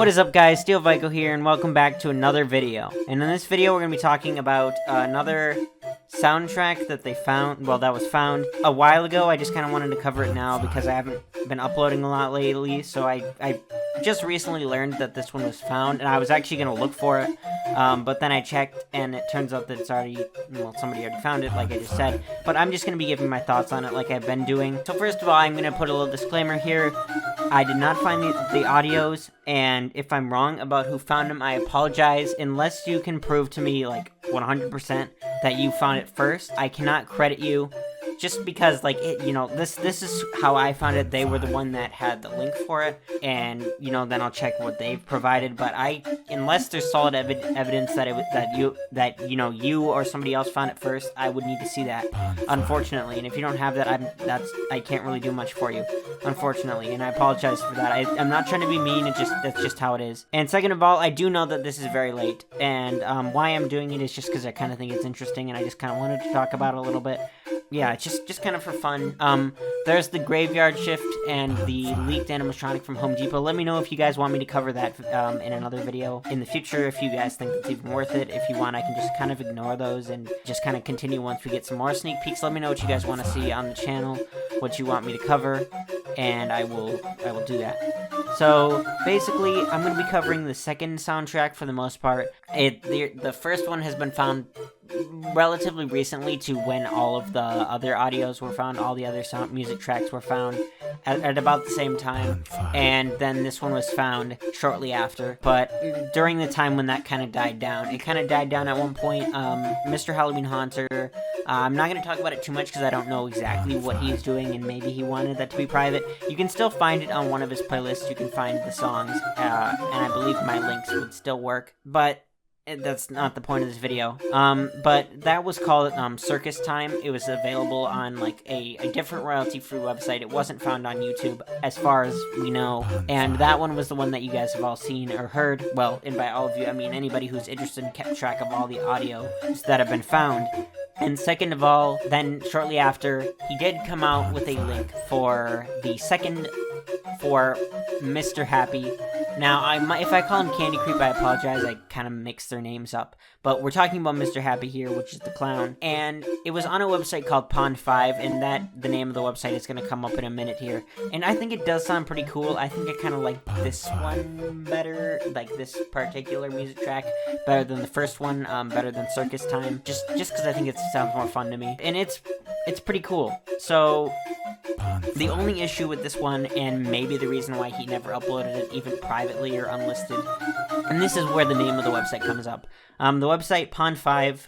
What is up, guys? Steel Vico here, and welcome back to another video. And in this video, we're going to be talking about another soundtrack that they found, that was found a while ago. I just kind of wanted to cover it now because I haven't been uploading a lot lately, so I just recently learned that this one was found, and I was actually going to look for it, but then I checked, and it turns out that it's already, somebody already found it, like I just said. But I'm just going to be giving my thoughts on it like I've been doing. So first of all, I'm going to put a little disclaimer here. I did not find the audios, and if I'm wrong about who found them, I apologize. Unless you can prove to me, like, 100% that you found it first, I cannot credit you. Just because, like, this is how I found it. They were the one that had the link for it, and, then I'll check what they've provided. But unless there's solid evidence that you or somebody else found it first, I would need to see that, unfortunately. And if you don't have that, I can't really do much for you, unfortunately. And I apologize for that. I'm not trying to be mean. That's just how it is. And second of all, I do know that this is very late, and why I'm doing it is just because I kind of think it's interesting, and I just kind of wanted to talk about it a little bit. Yeah, just kind of for fun. There's the graveyard shift and the leaked animatronic from Home Depot. Let me know if you guys want me to cover that in another video in the future, if you guys think it's even worth it. If you want, I can just kind of ignore those and just kind of continue once we get some more sneak peeks. Let me know what you guys want to see on the channel, what you want me to cover, and I will do that. So basically, I'm going to be covering the second soundtrack for the most part. The first one has been found relatively recently to when all of the other audios were found, all the other music tracks were found at about the same time, and then this one was found shortly after. But during the time when that kind of died down, it kind of died down at one point. Mr. Halloween Haunter, I'm not going to talk about it too much because I don't know exactly what he's doing, and maybe he wanted that to be private. You can still find it on one of his playlists. You can find the songs, and I believe my links would still work, but that's not the point of this video. But that was called Circus Time. It was available on like a different royalty-free website. It wasn't found on YouTube, as far as we know. And that one was the one that you guys have all seen or heard. Well, and by all of you, I mean anybody who's interested and kept track of all the audios that have been found. And second of all, then shortly after, he did come out with a link for the second for Mr. Happy. Now, if I call him Candy Creep, I apologize. I kind of mix their names up. But we're talking about Mr. Happy here, which is the clown. And it was on a website called Pond 5, and the name of the website is going to come up in a minute here. And I think it does sound pretty cool. I think I kind of like this one better, like this particular music track, better than the first one, better than Circus Time. Just because I think it sounds more fun to me. And it's pretty cool. So the only issue with this one, and maybe the reason why he never uploaded it even privately or unlisted, and this is where the name of the website comes up. The website, Pond 5,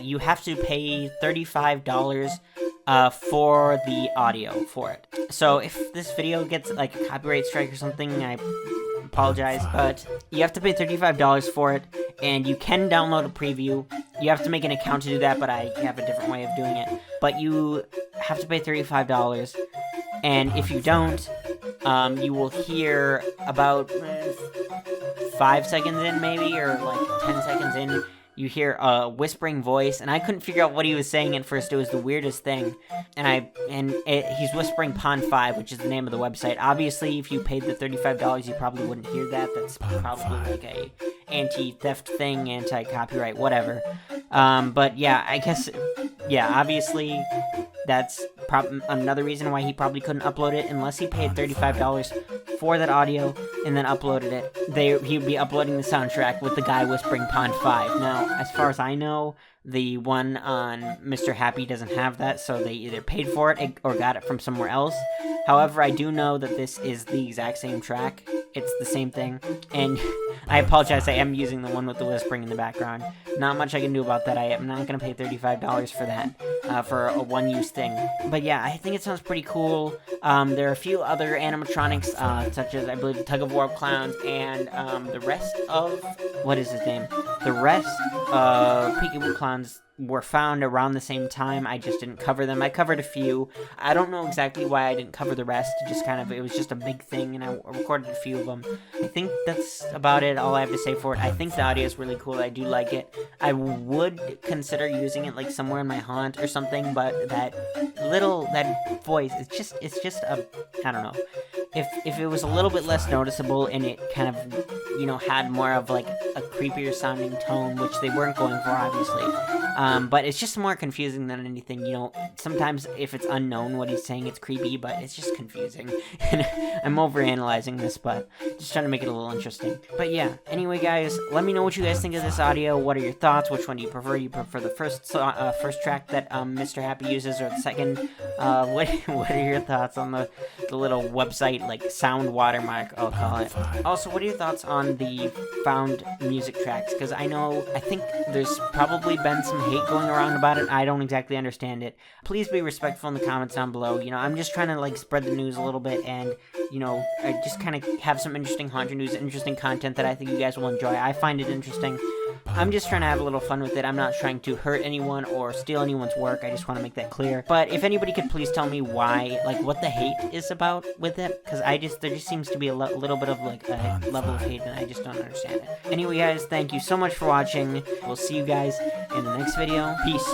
you have to pay $35 for the audio for it. So if this video gets like a copyright strike or something, I apologize, but you have to pay $35 for it, and you can download a preview. You have to make an account to do that, but I have a different way of doing it. But you have to pay $35, and if you don't, you will hear about 5 seconds in, maybe, or like 10 seconds in, you hear a whispering voice, and I couldn't figure out what he was saying at first. It was the weirdest thing, he's whispering Pond 5, which is the name of the website. Obviously, if you paid the $35, you probably wouldn't hear that. That's probably like a anti-theft thing, anti-copyright, whatever. But yeah, I guess, yeah, obviously, that's another reason why he probably couldn't upload it, unless he paid $35 for that audio and then uploaded it. He would be uploading the soundtrack with the guy whispering Pond 5. Now, as far as I know, the one on Mr. Happy doesn't have that, so they either paid for it or got it from somewhere else. However, I do know that this is the exact same track. It's the same thing, and I apologize, I am using the one with the whispering in the background. Not much I can do about that. I am not going to pay $35 for that, for a one-use thing. But yeah, I think it sounds pretty cool. There are a few other animatronics, such as, I believe, the Tug-of-War clowns, and the rest of, what is his name? The rest of Peekaboo Clown's were found around the same time. I just didn't cover them. I covered a few. I don't know exactly why I didn't cover the rest. It was just a big thing, and I recorded a few of them. I think that's about it, all I have to say for it. I think the audio is really cool. I do like it. I would consider using it like somewhere in my haunt or something, but that voice, it's just a, I don't know. If it was a little bit less noticeable and it kind of, you know, had more of like a creepier sounding tone, which they weren't going for, obviously. But it's just more confusing than anything, you know. Sometimes if it's unknown what he's saying, it's creepy, but it's just confusing. I'm overanalyzing this, but just trying to make it a little interesting. But yeah, anyway, guys, let me know what you guys think of this audio. What are your thoughts? Which one do you prefer? You prefer the first track that Mr. Happy uses, or the second? What are your thoughts on the little website, like sound watermark, I'll call it? Also, what are your thoughts on the found music tracks? Because I think there's probably been some hate going around about it. I don't exactly understand it. Please be respectful in the comments down below. You know, I'm just trying to like spread the news a little bit, and you know, I just kind of have some interesting haunted news, interesting content that I think you guys will enjoy. I find it interesting. I'm just trying to have a little fun with it. I'm not trying to hurt anyone or steal anyone's work. I just want to make that clear. But if anybody could please tell me why, like, what the hate is about with it, because there just seems to be a little bit of like a level of hate, and I just don't understand it. Anyway, guys, thank you so much for watching. We'll see you guys in the next video. Peace.